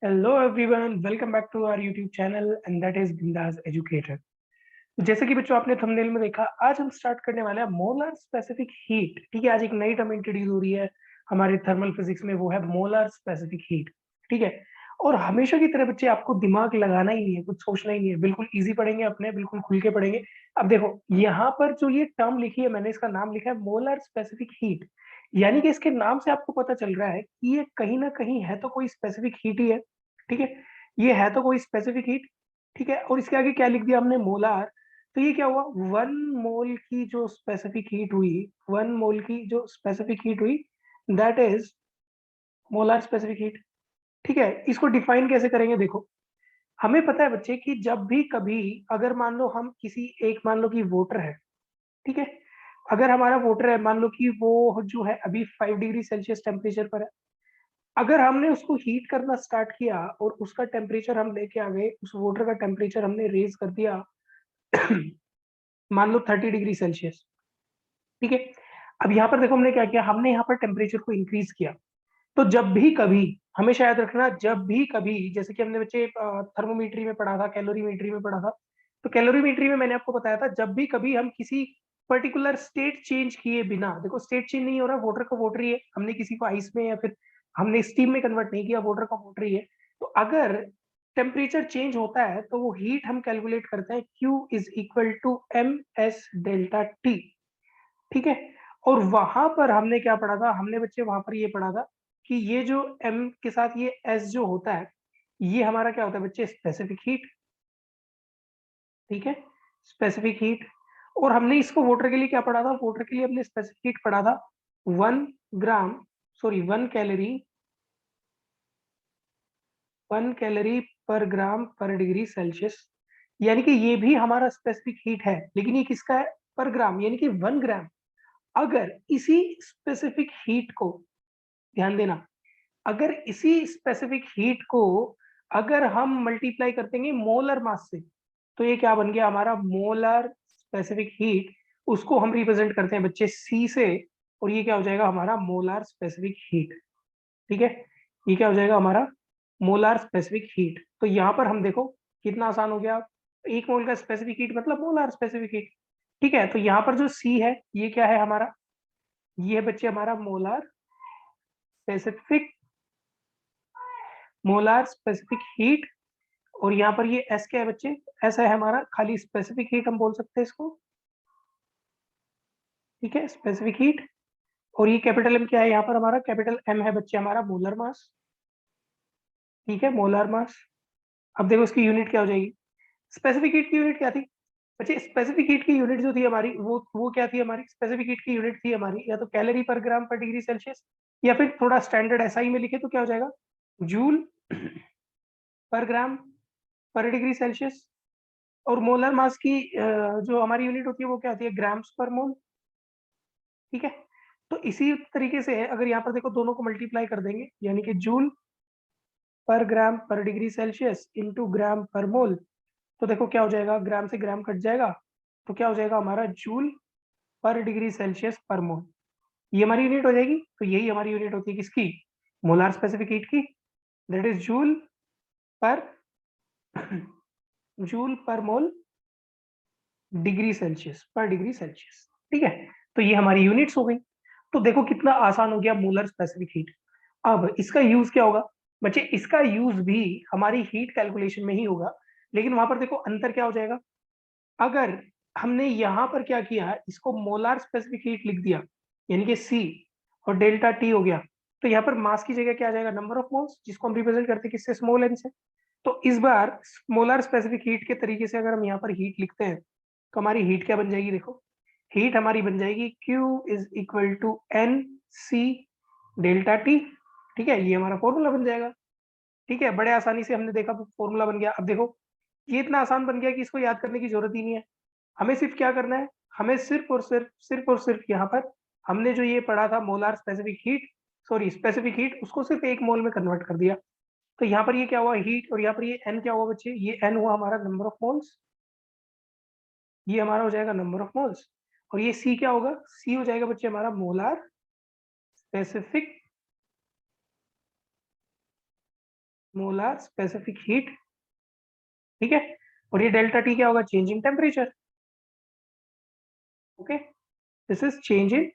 Hello everyone, welcome back to our YouTube channel and that is Bindass educator. तो जैसे कि बच्चों आपने थंबनेल में देखा, आज हम स्टार्ट करने वाले हैं मोलर स्पेसिफिक हीट। ठीक है, आज एक नई टर्म इंट्रोड्यूस हो रही है हमारे थर्मल फिजिक्स में, वो है मोलर स्पेसिफिक हीट। ठीक है, और हमेशा की तरह बच्चे आपको दिमाग लगाना ही नहीं है, कुछ सोचना ही नहीं है, बिल्कुल इजी पढ़ेंगे, अपने बिल्कुल खुल के पढ़ेंगे। अब देखो यहाँ पर जो ये टर्म लिखी है, मैंने इसका नाम लिखा है मोलर स्पेसिफिक हीट। यानी कि इसके नाम से आपको पता चल रहा है कि ये कहीं ना कहीं है तो कोई स्पेसिफिक हीट ही है। ठीक है, ये है तो कोई स्पेसिफिक हीट। ठीक है, और इसके आगे क्या लिख दिया हमने, मोलार। तो ये क्या हुआ, 1 मोल की जो स्पेसिफिक हीट हुई, 1 मोल की जो स्पेसिफिक हीट हुई, that is molar specific heat. ठीक है, इसको डिफाइन कैसे करेंगे, देखो हमें पता है बच्चे कि जब भी कभी, अगर मान लो हम किसी एक, मान लो कि वोटर है। ठीक है, अगर हमारा वोटर है, मान लो कि वो जो है अभी 5 डिग्री सेल्सियस टेम्परेचर पर है। अगर हमने उसको हीट करना स्टार्ट किया और उसका टेम्परेचर हम लेके आ गए, उस वाटर का टेम्परेचर हमने रेज कर दिया मान लो 30 डिग्री सेल्सियस। ठीक है, अब यहाँ पर देखो हमने क्या किया, हमने यहाँ पर टेम्परेचर को इंक्रीज किया। तो जब भी कभी, हमेशा याद रखना, जब भी कभी, जैसे कि हमने बच्चे थर्मोमीट्री में पढ़ा था, कैलोरीमीट्री में पढ़ा था। तो कैलोरीमीट्री में मैंने आपको बताया था, जब भी कभी हम किसी पर्टिकुलर स्टेट चेंज किए बिना, देखो स्टेट चेंज नहीं हो रहा, वाटर का वाटर ही है, हमने किसी को आइस में या फिर हमने स्टीम में कन्वर्ट नहीं किया, वाटर का वाटर ही है। तो अगर टेम्परेचर चेंज होता है तो वो हीट हम कैलकुलेट करते हैं, Q is equal to M S delta T. ठीक है, और वहां पर हमने क्या पढ़ा था, हमने बच्चे वहां पर ये पढ़ा था कि ये जो m के साथ ये s जो होता है, ये हमारा क्या होता है बच्चे, स्पेसिफिक हीट। ठीक है, स्पेसिफिक हीट। और हमने इसको वोटर के लिए क्या पढ़ा था, वोटर के लिए हमने स्पेसिफिक हीट पढ़ा था 1 ग्राम, सॉरी 1 कैलोरी, 1 कैलोरी पर ग्राम पर डिग्री सेल्सियस। यानी कि ये भी हमारा स्पेसिफिक हीट है, लेकिन ये किसका है, पर ग्राम, यानी कि 1 ग्राम। अगर इसी स्पेसिफिक हीट को, ध्यान देना, अगर इसी स्पेसिफिक हीट को अगर हम मल्टीप्लाई कर देंगे मोलर मास से, तो ये क्या बन गया हमारा, मोलर स्पेसिफिक हीट। उसको हम रिप्रेजेंट करते हैं बच्चे सी से, और ये क्या हो जाएगा हमारा, मोलर स्पेसिफिक हीट। ठीक है, ये क्या हो जाएगा हमारा, मोलर स्पेसिफिक हीट। तो यहाँ पर हम देखो कितना आसान हो गया, 1 मोल का स्पेसिफिक हीट मतलब मोलर स्पेसिफिक हीट। ठीक है, तो यहाँ पर जो सी है, ये क्या है हमारा, ये है बच्चे हमारा molar specific, molar specific heat. और यहाँ पर ये एस क्या है बच्चे, ऐसा है हमारा खाली स्पेसिफिक हीट हम बोल सकते हैं इसको। ठीक है, स्पेसिफिक हीट। और ये कैपिटल एम क्या है, यहाँ पर हमारा कैपिटल एम है बच्चे हमारा मोलर मास। ठीक है, मोलर मास। अब देखो इसकी यूनिट क्या हो जाएगी, स्पेसिफिक हीट की यूनिट क्या थी बच्चे, स्पेसिफिक हीट की यूनिट जो थी हमारी, वो क्या थी हमारी, स्पेसिफिक हीट की यूनिट थी हमारी या तो कैलोरी पर ग्राम पर डिग्री सेल्सियस, या फिर थोड़ा स्टैंडर्ड एसआई में लिखे तो क्या हो जाएगा, जूल पर ग्राम पर डिग्री सेल्सियस। और मोलर मास की जो हमारी यूनिट होती है वो क्या होती है, ग्राम्स पर मोल। ठीक है, तो इसी तरीके से अगर यहाँ पर देखो दोनों को मल्टीप्लाई कर देंगे, यानी कि जूल पर ग्राम पर डिग्री सेल्सियस इंटू ग्राम पर मोल, तो देखो क्या हो जाएगा, ग्राम से ग्राम कट जाएगा, तो क्या हो जाएगा हमारा, जूल पर डिग्री सेल्सियस पर मोल। ये हमारी यूनिट हो जाएगी। तो यही हमारी यूनिट होती है किसकी, मोलार स्पेसिफिक हीट की, दैट इज जूल पर जूल पर मोल डिग्री सेल्सियस, पर डिग्री सेल्सियस। ठीक है, तो ये हमारी यूनिट्स हो गई। तो देखो कितना आसान हो गया मोलर स्पेसिफिक हीट। अब इसका यूज क्या होगा बच्चे, इसका यूज भी हमारी हीट कैलकुलेशन में ही होगा, लेकिन वहां पर देखो अंतर क्या हो जाएगा, अगर हमने यहाँ पर क्या किया, इसको मोलार स्पेसिफिक हीट लिख दिया, यानी कि सी, और डेल्टा टी हो गया, तो यहाँ पर मास की जगह क्या आ जाएगा, नंबर ऑफ मोल्स, जिसको हम रिप्रेजेंट करते हैं किससे, स्मॉल एन से। तो इस बार मोलर स्पेसिफिक हीट के तरीके से अगर हम यहाँ पर हीट लिखते हैं, तो हमारी हीट क्या बन जाएगी, देखो हीट हमारी बन जाएगी Q is equal to N C delta T. ठीक है, ये हमारा फॉर्मूला बन जाएगा। ठीक है, बड़े आसानी से हमने देखा फॉर्मूला बन गया। अब देखो ये इतना आसान बन गया कि इसको याद करने की जरूरत ही नहीं है। हमें सिर्फ क्या करना है, हमें सिर्फ और सिर्फ यहाँ पर हमने जो ये पढ़ा था molar specific heat, sorry specific heat, उसको सिर्फ 1 मोल में कन्वर्ट कर दिया। तो यहाँ पर ये क्या हुआ, हीट, और यहाँ पर ये एन क्या हुआ बच्चे, ये एन हुआ हमारा नंबर ऑफ मोल्स, ये हमारा हो जाएगा नंबर ऑफ मोल्स। और ये सी क्या होगा, सी हो जाएगा बच्चे हमारा molar specific molar specific heat, ठीक है। और ये डेल्टा टी क्या होगा, change in temperature, okay, this is change in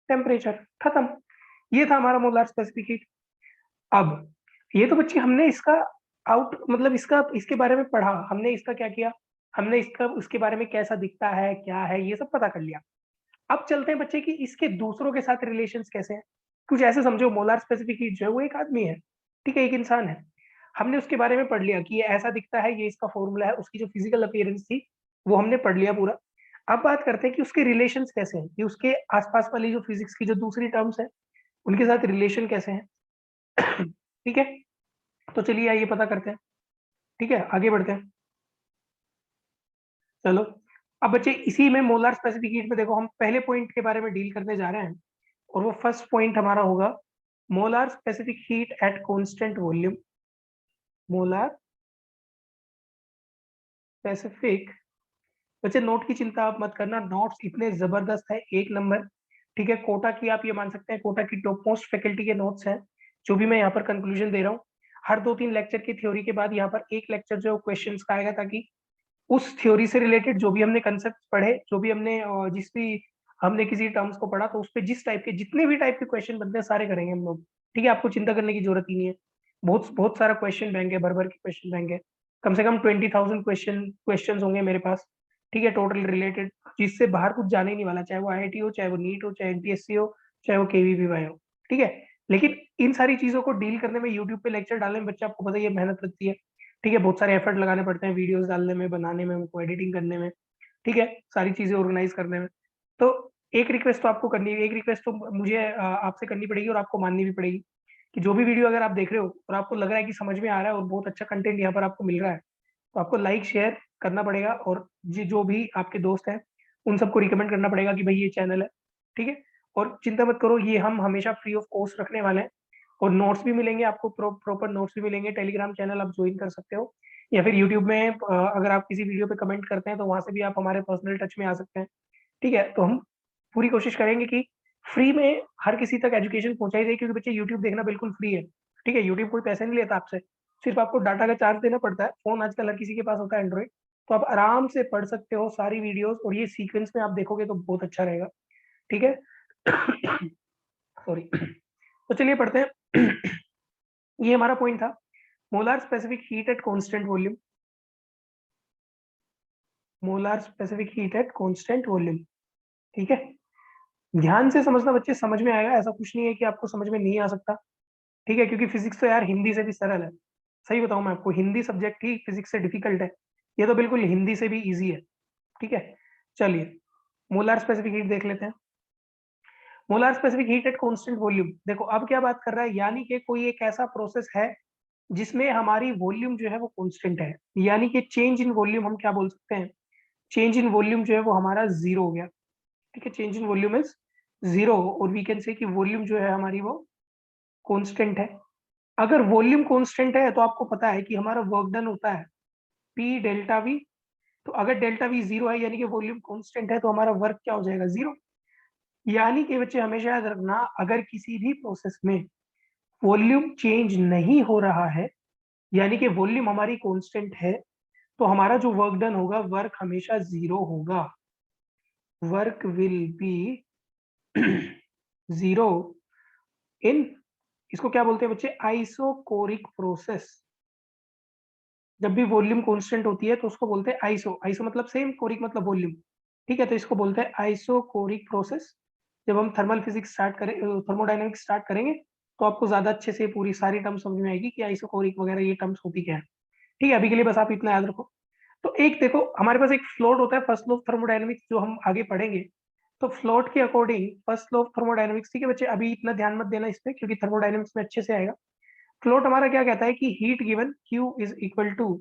temperature, खत्म। ये था हमारा मोलर स्पेसिफिक हीट। अब ये तो बच्चे हमने इसका आउट मतलब इसका इसके बारे में पढ़ा, हमने इसका क्या किया, हमने इसका उसके बारे में कैसा दिखता है क्या है ये सब पता कर लिया। अब चलते हैं बच्चे कि इसके दूसरों के साथ रिलेशंस कैसे हैं। कुछ ऐसे समझो, मोलार स्पेसिफिक हीट जो है वो एक आदमी है, ठीक है, एक इंसान है। हमने उसके बारे में पढ़ लिया कि ये ऐसा दिखता है, ये इसका फॉर्मूला है, उसकी जो फिजिकल अपीयरेंस थी वो हमने पढ़ लिया पूरा। अब बात करते हैं कि उसके रिलेशंस कैसे हैं, कि उसके आसपास वाली जो फिजिक्स की जो दूसरी टर्म्स है उनके साथ रिलेशन कैसे हैं। ठीक है, तो चलिए आइए पता करते हैं। ठीक है, आगे बढ़ते हैं। चलो, अब बच्चे इसी में मोलार स्पेसिफिक हीट में देखो हम पहले पॉइंट के बारे में डील करने जा रहे हैं, और वो फर्स्ट पॉइंट हमारा होगा molar specific heat at constant volume. Molar specific, वैसे नोट की चिंता आप मत करना, नोट्स इतने जबरदस्त है, एक नंबर। ठीक है, कोटा की आप ये मान सकते हैं, कोटा की टॉप मोस्ट फैकल्टी के नोट्स हैं जो भी मैं यहाँ पर कंक्लूजन दे रहा हूँ। हर 2-3 लेक्चर की थ्योरी के बाद यहाँ पर एक लेक्चर जो क्वेश्चंस का आएगा, ताकि उस थ्योरी से रिलेटेड जो भी हमने कंसेप्ट पढ़े, जो भी हमने जिस भी हमने किसी टर्म्स को पढ़ा, तो उस पे जिस टाइप के जितने भी टाइप के क्वेश्चन बनते हैं सारे करेंगे हम लोग। ठीक है, आपको चिंता करने की जरूरत ही नहीं है। बहुत बहुत सारा क्वेश्चन बैंक है, भर भर के क्वेश्चन बैंक है। कम से कम 20,000 क्वेश्चन होंगे मेरे पास। ठीक है, टोटल रिलेटेड, जिससे बाहर कुछ जाने ही नहीं वाला, चाहे वो आईआईटी हो, चाहे वो नीट हो, चाहे एनटीएससी हो, चाहे वो केवीपीवाई हो। ठीक है, लेकिन इन सारी चीजों को डील करने में, यूट्यूब पे लेक्चर डालने में, बच्चा आपको पता ही है मेहनत लगती है। ठीक है, बहुत सारे एफर्ट लगाने पड़ते हैं वीडियोस डालने में, बनाने में, उनको एडिटिंग करने में। ठीक है, सारी चीजें ऑर्गेनाइज करने में। तो एक रिक्वेस्ट तो आपको करनी है, एक रिक्वेस्ट तो मुझे आपसे करनी पड़ेगी और आपको माननी भी पड़ेगी, कि जो भी वीडियो अगर आप देख रहे हो और आपको लग रहा है कि समझ में आ रहा है और बहुत अच्छा कंटेंट यहाँ पर आपको मिल रहा है, तो आपको लाइक शेयर करना पड़ेगा, और जो भी आपके दोस्त हैं उन सबको रिकमेंड करना पड़ेगा कि भाई ये चैनल है। ठीक है, और चिंता मत करो, ये हम हमेशा फ्री ऑफ कॉस्ट रखने वाले हैं, और नोट्स भी मिलेंगे आपको, प्रॉपर नोट्स भी मिलेंगे। टेलीग्राम चैनल आप ज्वाइन कर सकते हो, या फिर यूट्यूब में अगर आप किसी वीडियो पे कमेंट करते हैं तो वहां से भी आप हमारे पर्सनल टच में आ सकते हैं। ठीक है, तो हम पूरी कोशिश करेंगे कि फ्री में हर किसी तक एजुकेशन पहुंचाई जाए, क्योंकि बच्चे यूट्यूब देखना बिल्कुल फ्री है। ठीक है, यूट्यूब कोई पैसे नहीं लेता आपसे, सिर्फ आपको डाटा का चार्ज देना पड़ता है। फोन आजकल हर किसी के पास होता है एंड्रॉइड, तो आप आराम से पढ़ सकते हो सारी वीडियोस, और ये सीक्वेंस में आप देखोगे तो बहुत अच्छा रहेगा। ठीक है, सॉरी। तो चलिए पढ़ते हैं। ये हमारा पॉइंट था, molar specific heat at constant volume. Molar specific heat at constant volume, ठीक है। ध्यान से समझना बच्चे, समझ में आएगा, ऐसा कुछ नहीं है कि आपको समझ में नहीं आ सकता। ठीक है, क्योंकि फिजिक्स तो यार हिंदी से भी सरल है। सही बताऊं मैं आपको, हिंदी सब्जेक्ट ही फिजिक्स से डिफिकल्ट है, ये तो बिल्कुल हिंदी से भी इजी है। ठीक है, चलिए मोलार स्पेसिफिक हीट देख लेते हैं। Molar specific heat at constant volume, देखो अब क्या बात कर रहा है, यानी कि कोई एक ऐसा प्रोसेस है जिसमें हमारी वॉल्यूम जो है वो कांस्टेंट है, यानी कि चेंज इन वॉल्यूम हम क्या बोल सकते हैं, चेंज इन वॉल्यूम जो है वो हमारा जीरो हो गया। ठीक है, change in volume is zero, और वी कैन से कि वॉल्यूम जो है हमारी वो कांस्टेंट है। अगर वॉल्यूम कांस्टेंट है तो आपको पता है कि हमारा वर्क डन होता है पी डेल्टा वी। तो अगर डेल्टा वी जीरो है यानी कि वॉल्यूम कांस्टेंट है, तो हमारा वर्क क्या हो जाएगा, जीरो। यानी कि बच्चे हमेशा याद रखना, अगर किसी भी प्रोसेस में वॉल्यूम चेंज नहीं हो रहा है, यानी कि वॉल्यूम हमारी कांस्टेंट है, तो हमारा जो वर्क डन होगा, वर्क हमेशा जीरो होगा। Work will be zero in, इसको क्या बोलते हैं बच्चे, आइसोकोरिक प्रोसेस। जब भी वॉल्यूम कांस्टेंट होती है तो उसको बोलते हैं आइसो, आइसो मतलब सेम, कोरिक मतलब वॉल्यूम। ठीक है, तो इसको बोलते हैं आइसोकोरिक प्रोसेस। जब हम थर्मल फिजिक्स स्टार्ट करें, थर्मोडायनेमिक्स स्टार्ट करेंगे, तो आपको ज्यादा अच्छे से पूरी सारी टर्म्स समझ में आएगी कि आइसोकोरिक वगैरह ये टर्म्स होती क्या है। ठीक है, अभी के लिए बस आप इतना याद रखो। तो एक देखो, हमारे पास एक फ्लोट होता है, फर्स्ट लॉ ऑफ थर्मोडायनेमिक्स, जो हम आगे पढ़ेंगे। तो फ्लोट के according first law of thermodynamics, ठीक है बच्चे, अभी इतना ध्यान मत देना इस पे, क्योंकि थर्मोडायनेमिक्स में अच्छे से आएगा। फ्लोट हमारा क्या कहता है कि heat given Q is equal to,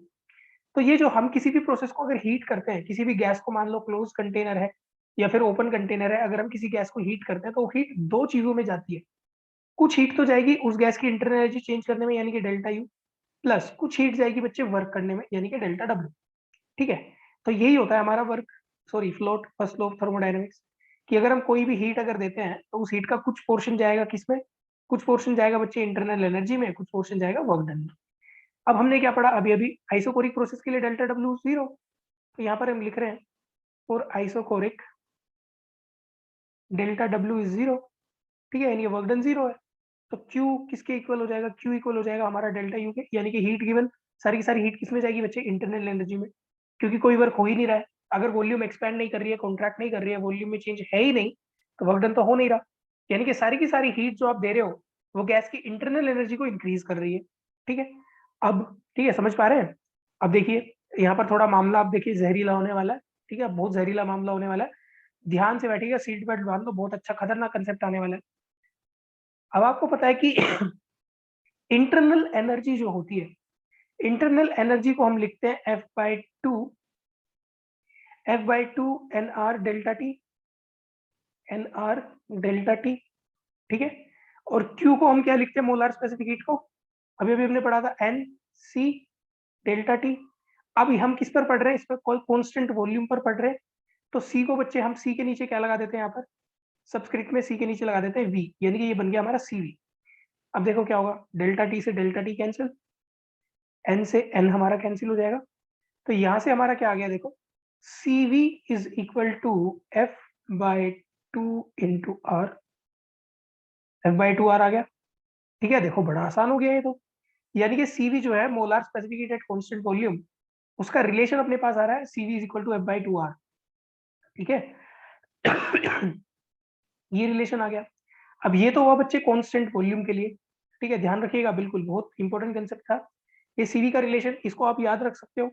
तो ये जो हम किसी भी प्रोसेस को अगर हीट करते हैं, किसी भी गैस को, मान लो क्लोज कंटेनर है या फिर ओपन कंटेनर है, अगर हम किसी गैस को हीट करते हैं तो हीट दो चीजों में जाती है। कुछ हीट तो जाएगी उस गैस की इंटरनल एनर्जी चेंज करने में, यानी कि डेल्टा यू, प्लस कुछ हीट जाएगी बच्चे वर्क करने में, यानी कि डेल्टा डब्ल्यू। ठीक है, तो यही होता है हमारा work, sorry float, first law of thermodynamics, कि अगर हम कोई भी हीट अगर देते हैं तो उस हीट का कुछ पोर्शन जाएगा किसमें, कुछ पोर्शन जाएगा बच्चे इंटरनल एनर्जी में, कुछ पोर्शन जाएगा वर्क डन में। अब हमने क्या पढ़ा अभी अभी, आइसोकोरिक प्रोसेस के लिए डेल्टा डब्ल्यू 0, तो यहाँ पर हम लिख रहे हैं for isochoric delta W is 0, ठीक है, यानी वर्क डन 0 है। तो Q किसके इक्वल हो जाएगा, Q इक्वल हो जाएगा हमारा डेल्टा यू के, यानी कि हीट गिवन, सारी की सारी हीट किसमें जाएगी बच्चे, इंटरनल एनर्जी में, क्योंकि कोई वर्क हो ही नहीं रहा है। अगर वॉल्यूम एक्सपैंड नहीं कर रही है, कॉन्ट्रैक्ट नहीं कर रही है, वॉल्यूम में चेंज है ही नहीं, तो वर्क डन तो हो नहीं रहा। यानी कि सारी की सारी हीट जो आप दे रहे हो वो गैस की इंटरनल एनर्जी को इंक्रीज कर रही है, ठीक है। अब ठीक है, समझ पा रहे हैं। अब देखिए यहाँ पर थोड़ा मामला आप देखिए जहरीला होने वाला है, ठीक है, बहुत जहरीला मामला होने वाला है। ध्यान से बैठिएगा, सीट बेल्ट बांध लो, बहुत अच्छा खतरनाक कंसेप्ट आने वाला है। अब आपको पता है कि इंटरनल एनर्जी जो होती है, इंटरनल एनर्जी को हम लिखते हैं F/2 N R delta T, N R delta T, ठीक है। और Q को हम क्या लिखते हैं, मोलार स्पेसिफिक हीट को, अभी अभी हमने पढ़ा था एन सी डेल्टा टी। अब हम किस पर पढ़ रहे हैं, इस पर कोई कॉन्स्टेंट वॉल्यूम पर पढ़ रहे हैं, तो सी को बच्चे हम सी के नीचे क्या लगा देते हैं, यहाँ पर सबस्क्रिप्ट में सी के नीचे लगा देते हैं वी, यानी कि ये बन गया हमारा सी वी। अब देखो क्या होगा, डेल्टा टी से डेल्टा टी कैंसिल, एन से एन हमारा कैंसिल हो जाएगा, तो यहां से हमारा क्या आ गया देखो, C V is equal to F/2 into R, F/2 R आ गया, ठीक है। देखो बड़ा आसान हो गया ये तो, यानी कि सीवी जो है molar specific at constant volume, उसका रिलेशन अपने पास आ रहा है CV is equal to F/2 R, ठीक है। ये रिलेशन आ गया। अब ये तो हुआ बच्चे कांस्टेंट वॉल्यूम के लिए, ठीक है, ध्यान रखिएगा, बिल्कुल बहुत इंपॉर्टेंट कंसेप्ट था ये सीवी का रिलेशन, इसको आप याद रख सकते हो।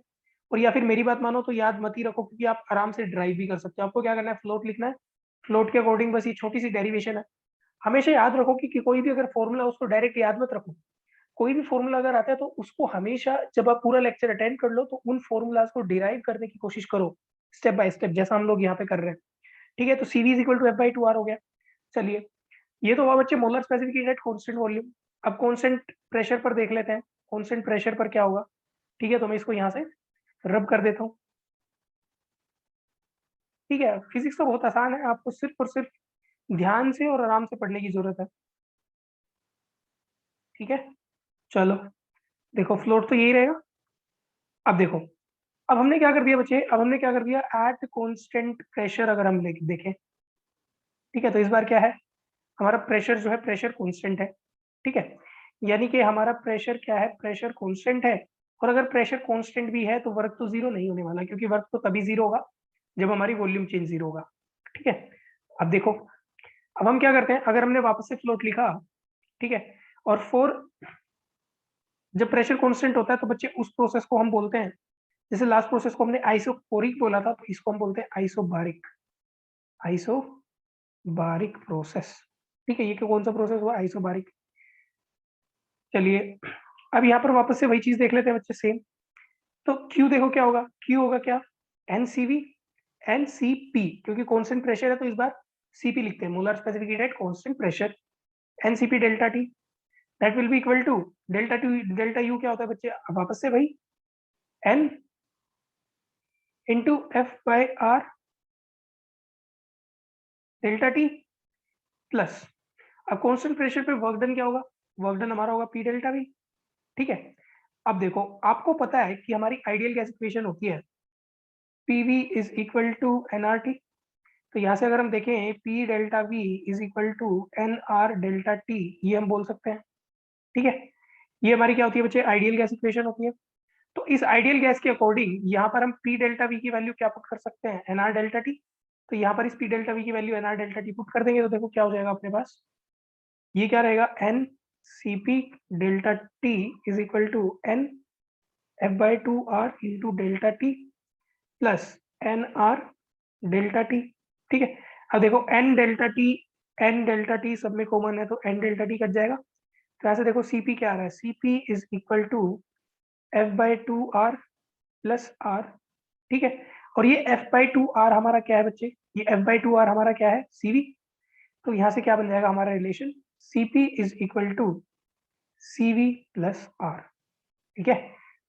और या फिर मेरी बात मानो तो याद मत ही रखो, क्योंकि आप आराम से ड्राइव भी कर सकते हो। आपको क्या करना है, फ्लोट लिखना है, फ्लोट के अकॉर्डिंग बस ये छोटी सी डेरिवेशन है। हमेशा याद रखो कि कोई भी अगर फॉर्मूला उसको डायरेक्ट याद मत रखो, कोई भी फॉर्मूला अगर आता है तो उसको हमेशा जब आप पूरा लेक्चर अटेंड कर लो तो उन फॉर्मूलाज को डिराइव करने की कोशिश करो, स्टेप बाय स्टेप, जैसा हम लोग यहाँ पे कर रहे हैं, ठीक है। तो CV is equal to F/2 R हो गया। चलिए, ये तो हुआ बच्चे molar specific heat at constant volume. अब कांस्टेंट प्रेशर पर देख लेते हैं, कांस्टेंट प्रेशर पर क्या होगा, ठीक है। तो मैं इसको यहाँ से रब कर देता हूँ, ठीक है। फिजिक्स तो बहुत आसान है, आपको सिर्फ और सिर्फ ध्यान से और आराम से पढ़ने की जरूरत है, ठीक है। चलो देखो, फ्लोट तो यही रहेगा। अब देखो, अब हमने क्या कर दिया बच्चे, अब हमने क्या कर दिया, एट कांस्टेंट प्रेशर अगर हम देखें, ठीक है, तो इस बार क्या है, हमारा प्रेशर जो है, प्रेशर कांस्टेंट है, ठीक है। यानी कि हमारा प्रेशर क्या है, प्रेशर कांस्टेंट है। और अगर प्रेशर कांस्टेंट भी है तो वर्क तो जीरो नहीं होने वाला, क्योंकि वर्क तो तभी जीरो होगा जब हमारी वॉल्यूम चेंज जीरो होगा, ठीक है। अब देखो, अब हम क्या करते हैं, अगर हमने वापस से फ्लोट लिखा, ठीक है, और फोर, जब प्रेशर कांस्टेंट होता है तो बच्चे उस प्रोसेस को हम बोलते हैं, जैसे लास्ट प्रोसेस को हमने आइसोकोरिक बोला था, तो इसको हम बोलते हैं आइसोबारिक, आइसोबारिक प्रोसेस, ठीक है। ये कौन सा प्रोसेस हुआ, आइसोबारिक। चलिए, अब यहाँ पर वापस से वही चीज देख लेते हैं बच्चे, सेम। तो Q देखो क्या होगा, Q होगा क्या, NCV NCP, क्योंकि कांस्टेंट प्रेशर है तो इस बार CP लिखते हैं, molar specific heat at constant pressure, NCP delta T, that will be equal to delta two, delta U क्या होता है बच्चे, अब वापस से वही N into F/R delta T plus, अब कांस्टेंट प्रेशर पे वर्क डन क्या होगा, वर्क डन हमारा होगा P डेल्टा V, ठीक है। अब देखो, आपको पता है कि हमारी आइडियल गैस इक्वेशन होती है PV is equal to NRT, तो यहाँ से अगर हम देखें P delta V is equal to NR delta T, ये हम बोल सकते हैं, ठीक है। ये हमारी क्या होती है बच्चे, आइडियल गैस इक्वेशन होती है। तो इस आइडियल गैस के अकॉर्डिंग यहाँ पर हम P डेल्टा V की वैल्यू क्या पुट कर सकते हैं, NR डेल्टा T। तो यहाँ पर इस P डेल्टा V की value NR delta T put कर देंगे, तो देखो क्या हो जाएगा अपने पास, ये क्या रहेगा, NCP delta T is equal to N F/2 R into delta T plus NR delta T, ठीक है। अब देखो एन डेल्टा टी सब में कॉमन है, तो एन डेल्टा टी कट जाएगा, तो यहाँ से देखो सीपी क्या आ रहा है, CP is equal to F/2 R plus R, ठीक है। और ये F/2 R हमारा क्या है बच्चे, ये F/2 R हमारा क्या है, सीवी। तो यहाँ से क्या बन जाएगा हमारा relation, CP is equal to CV plus R, ठीक है।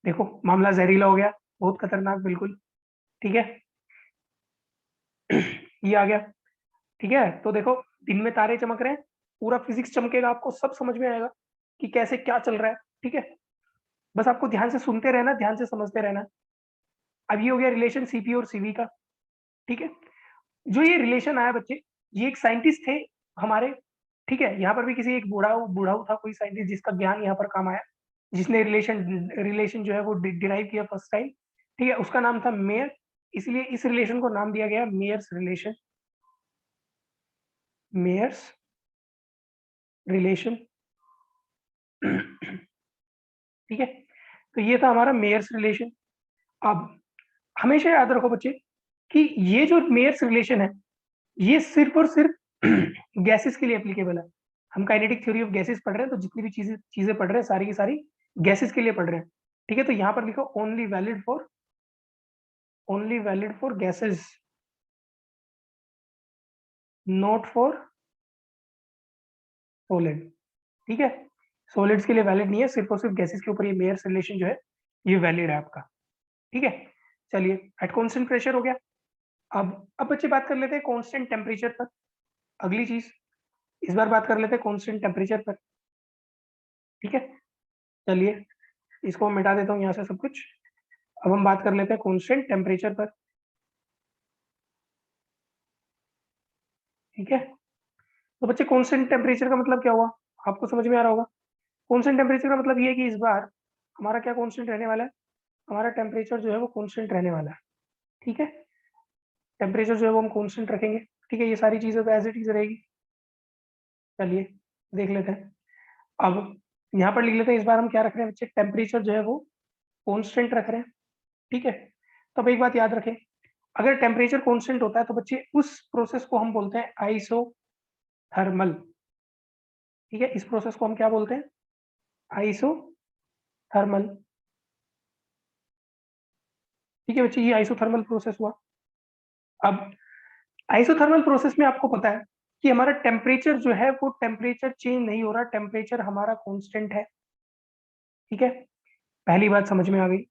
देखो मामला जहरीला हो गया, बहुत खतरनाक, बिल्कुल, ठीक है। ये आ गया, ठीक है। तो देखो दिन में तारे चमक रहे हैं, पूरा फिजिक्स चमकेगा, आपको सब समझ में आएगा कि कैसे क्या चल रहा है। ठीक है, बस आपको ध्यान से सुनते रहना, ध्यान से समझते रहना। अब ये हो गया रिलेशन सीपी और सीवी का। ठीक है, जो ये रिलेशन आया बच्चे, ये एक साइंटिस्ट थे हमारे। ठीक है, यहाँ पर भी किसी एक बूढ़ा था कोई साइंटिस्ट जिसका ज्ञान यहाँ पर काम आया, जिसने रिलेशन रिलेशन जो है वो डिराइव किया फर्स्ट टाइम। ठीक है, उसका नाम था मेयर, इसलिए इस रिलेशन को नाम दिया गया मेयर्स रिलेशन। Mayer's relation. ठीक है, तो ये था हमारा मेयर्स रिलेशन। अब हमेशा याद रखो बच्चे कि ये जो मेयर्स रिलेशन है, ये सिर्फ और सिर्फ गैसेस के लिए एप्लीकेबल है। हम काइनेटिक थ्योरी ऑफ गैसेस पढ़ रहे हैं, तो जितनी भी चीजें चीजें पढ़ रहे हैं सारी की सारी गैसेस के लिए पढ़ रहे हैं। ठीक है, तो यहाँ पर लिखो only valid for gases, not for solid. ठीक है, सॉलिड्स के लिए वैलिड नहीं है, सिर्फ और सिर्फ गैसेस के ऊपर ये मेयर्स रिलेशन जो है ये वैलिड है आपका। ठीक है, चलिए एट कॉन्स्टेंट प्रेशर हो गया। अब बच्चे बात कर लेते हैं कॉन्स्टेंट टेम्परेचर पर। अगली चीज, इस बार बात कर लेते हैं कॉन्स्टेंट टेम्परेचर पर। ठीक है, चलिए इसको मिटा देता हूँ यहाँ से सब कुछ। अब हम बात कर लेते हैं कॉन्स्टेंट टेम्परेचर पर। ठीक है, तो बच्चे कॉन्स्टेंट टेम्परेचर का मतलब क्या हुआ, आपको समझ में आ रहा होगा। कॉन्स्टेंट टेम्परेचर का मतलब ये है कि इस बार हमारा क्या कॉन्स्टेंट रहने वाला है, हमारा टेम्परेचर जो है वो कॉन्स्टेंट रहने वाला है। ठीक है, टेम्परेचर जो है वो हम कॉन्स्टेंट रखेंगे। ठीक है, ये सारी चीजें तो एज इट इज रहेगी। चलिए देख लेते हैं। अब यहाँ पर लिख लेते हैं, इस बार हम क्या रख रहे हैं बच्चे, टेम्परेचर जो है वो कॉन्स्टेंट रख रहे हैं। ठीक है, तो अब एक बात याद रखें, अगर टेम्परेचर कांस्टेंट होता है तो बच्चे उस प्रोसेस को हम बोलते हैं आइसोथर्मल। ठीक है, इस प्रोसेस को हम क्या बोलते हैं, आइसोथर्मल। ठीक है बच्चे, ये आइसोथर्मल प्रोसेस हुआ। अब आइसोथर्मल प्रोसेस में आपको पता है कि हमारा टेम्परेचर जो है वो टेम्परेचर चेंज नहीं हो रहा, टेम्परेचर हमारा कांस्टेंट है। ठीक है, पहली बात समझ में आ गई।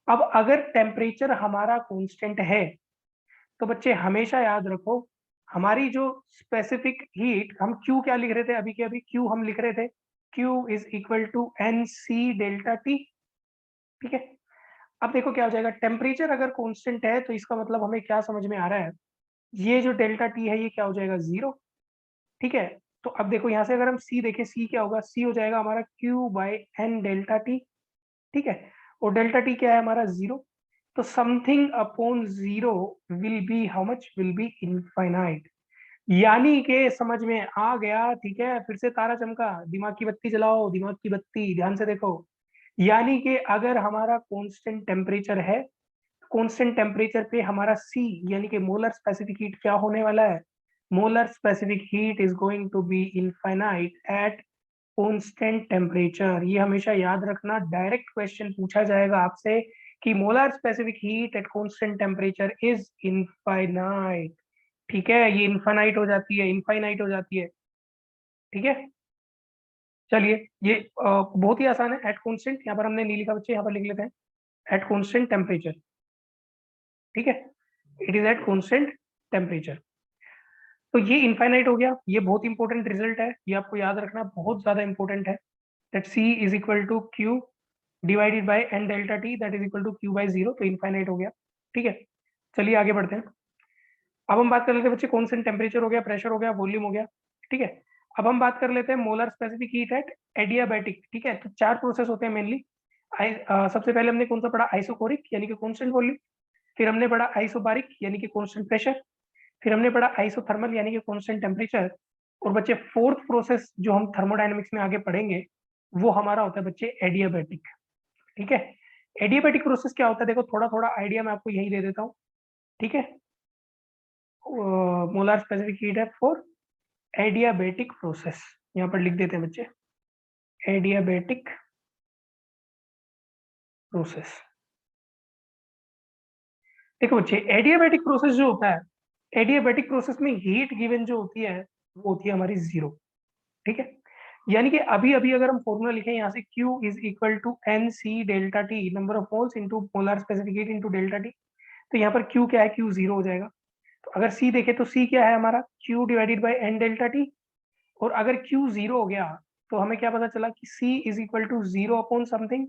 अब अगर टेम्परेचर हमारा कांस्टेंट है तो बच्चे हमेशा याद रखो, हमारी जो स्पेसिफिक हीट, हम क्यू क्या लिख रहे थे अभी के अभी, क्यू हम लिख रहे थे Q is equal to N C delta T. ठीक है, अब देखो क्या हो जाएगा, टेम्परेचर अगर कांस्टेंट है तो इसका मतलब हमें क्या समझ में आ रहा है, ये जो डेल्टा टी है ये क्या हो जाएगा, जीरो। ठीक है, तो अब देखो यहाँ से अगर हम सी देखें, सी क्या होगा, सी हो जाएगा हमारा Q by N delta T. ठीक है, और डेल्टा टी क्या है हमारा, जीरो। तो something upon zero will be how much, will be infinite. यानी के समझ में आ गया। ठीक है, फिर से तारा चमका, दिमाग की बत्ती जलाओ, दिमाग की बत्ती ध्यान से देखो। यानी कि अगर हमारा कांस्टेंट टेम्परेचर है, कांस्टेंट टेम्परेचर पे हमारा सी यानी कि मोलर स्पेसिफिक हीट क्या होने वाला है, molar specific heat is going to be infinite at constant temperature. ये हमेशा याद रखना, डायरेक्ट क्वेश्चन पूछा जाएगा आपसे कि molar specific heat at constant temperature is infinite. ठीक है, ये इनफाइनाइट हो जाती है, इनफाइनाइट हो जाती है। ठीक है, चलिए ये बहुत ही आसान है। एट कांस्टेंट, यहाँ पर हमने नहीं लिखा बच्चे, यहाँ पर लिख लेते हैं एट कांस्टेंट टेम्परेचर। ठीक है, it is eight constant temperature. तो ये इनफाइनाइट हो गया, ये बहुत इंपॉर्टेंट रिजल्ट है, ये आपको याद रखना बहुत ज्यादा इंपॉर्टेंट है। That C is equal to Q divided by N delta T that is equal to Q by zero, तो इनफाइनाइट हो गया। ठीक है, चलिए आगे बढ़ते हैं। अब हम बात कर लेते हैं बच्चे, कांस्टेंट टेम्परेचर हो गया, प्रेशर हो गया, वॉल्यूम हो गया। ठीक है, अब हम बात कर लेते हैं molar specific heat eight adiabatic. ठीक है, तो चार प्रोसेस होते हैं मेनली। सबसे पहले हमने कौन सा पढ़ा, आइसोकोरिक यानी कि कांस्टेंट वॉल्यूम। फिर हमने पढ़ा आइसोबारिक यानी कि कांस्टेंट प्रेशर। फिर हमने पढ़ा आइसोथर्मल यानी कि कांस्टेंट टेम्परेचर। और बच्चे फोर्थ प्रोसेस जो हम थर्मोडायनेमिक्स में आगे पढ़ेंगे वो हमारा होता है बच्चे एडियाबैटिक। ठीक है, एडियाबैटिक प्रोसेस क्या होता है, देखो थोड़ा थोड़ा आइडिया मैं आपको यही दे देता हूँ। ठीक है, मोलर स्पेसिफिक हीट है फॉर एडियाबैटिक प्रोसेस, यहाँ पर लिख देते हैं बच्चे एडियाबैटिक प्रोसेस। देखो बच्चे, एडियाबैटिक प्रोसेस जो होता है, एडियाबैटिक प्रोसेस में हीट गिवन जो होती है वो होती है हमारी जीरो। ठीक है, यानी कि अभी अभी अगर हम फॉर्मूला लिखें यहाँ से, Q is equal to N C delta T, number of moles into molar specific heat into delta T. तो यहाँ पर Q क्या है, Q जीरो हो जाएगा। तो अगर C देखें तो C क्या है हमारा, Q divided by N delta T. और अगर Q 0 हो गया तो हमें क्या पता चला कि C is equal to 0 upon something,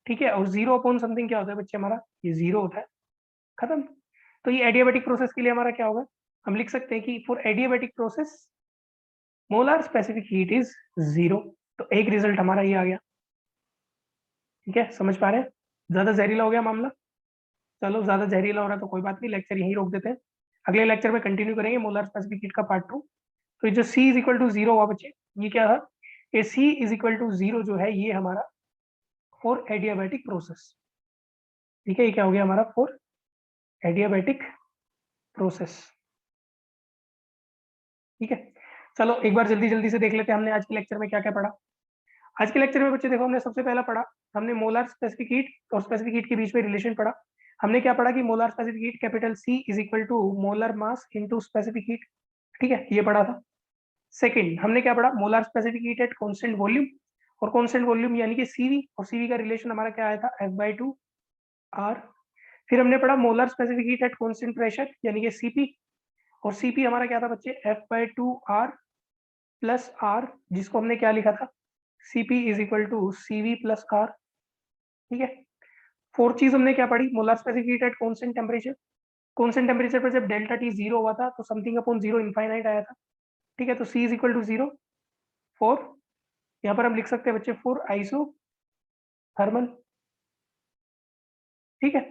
ठीक है। और 0 अपॉन समथिंग क्या होता है बच्चे हमारा, ये 0 होता है, खत्म। तो ये एडियाबैटिक प्रोसेस के लिए हमारा क्या होगा, हम लिख सकते हैं कि for adiabatic process molar specific heat is 0। तो एक रिजल्ट हमारा ये आ गया, ठीक है, समझ पा रहे हैं। ज्यादा जहरीला हो गया मामला, चलो ज्यादा जहरीला हो रहा है तो कोई बात नहीं, लेक्चर यहीं रोक देते हैं, अगले लेक्चर में कंटिन्यू करेंगे मोलर स्पेसिफिक हीट का पार्ट 2। तो ये जो C इज इक्वल टू 0 हुआ बच्चे, ये क्या था, ये C इज इक्वल टू 0 जो है ये हमारा फॉर एडियाबैटिक प्रोसेस, ठीक है। ये क्या हो गया हमारा फॉर एडियाबैटिक प्रोसेस, ठीक है। चलो एक बार जल्दी जल्दी से देख लेते हैं हमने आज के लेक्चर में क्या क्या पढ़ा। आज के लेक्चर में बच्चे देखो, हमने सबसे पहला पढ़ा, हमने मोलर स्पेसिफिक हीट और स्पेसिफिक हीट के बीच में रिलेशन पढ़ा। हमने क्या पढ़ा कि molar specific heat capital C is equal to molar mass into specific heat, ठीक है, ये पढ़ा था। सेकंड हमने क्या पढ़ा, molar specific heat at constant volume, और कांस्टेंट वॉल्यूम यानी कि CV, और CV का रिलेशन हमारा क्या आया था F/2 R। फिर हमने पढ़ा molar specific heat at constant pressure यानी कि CP, और CP हमारा क्या था बच्चे F/2R प्लस R, जिसको हमने क्या लिखा था CP is equal to CV plus R, ठीक है। फोर्थ चीज हमने क्या पढ़ी, molar specific heat at constant temperature, constant temperature पर जब डेल्टा T 0 हुआ था तो समथिंग अपॉन 0 इनफाइनाइट आया था, ठीक है। तो C is equal to 0 for, यहाँ पर हम लिख सकते हैं बच्चे फॉर आइसो थर्मल, ठीक है।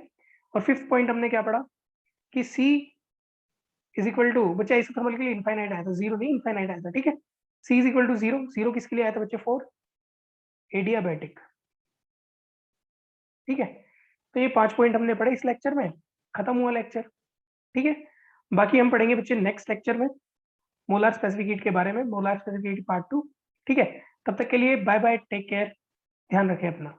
और फिफ्थ पॉइंट हमने क्या पढ़ा कि C इज इक्वल टू, बच्चे आइसोथर्मल के लिए इनफाइनाइट आया था, 0 नहीं इनफाइनाइट आया था, ठीक है। C इज इक्वल टू 0, 0 किसके लिए आया था बच्चे, फॉर एडियाबैटिक, ठीक है। तो ये 5 पॉइंट हमने पढ़े इस लेक्चर में, खत्म हुआ लेक्चर, ठीक है। बाकी हम पढ़ेंगे बच्चे नेक्स्ट लेक्चर में मोलर स्पेसिफिक हीट के बारे में, मोलर स्पेसिफिक हीट पार्ट 2, ठीक है। तब तक के लिए बाय बाय, टेक केयर, ध्यान रखें अपना।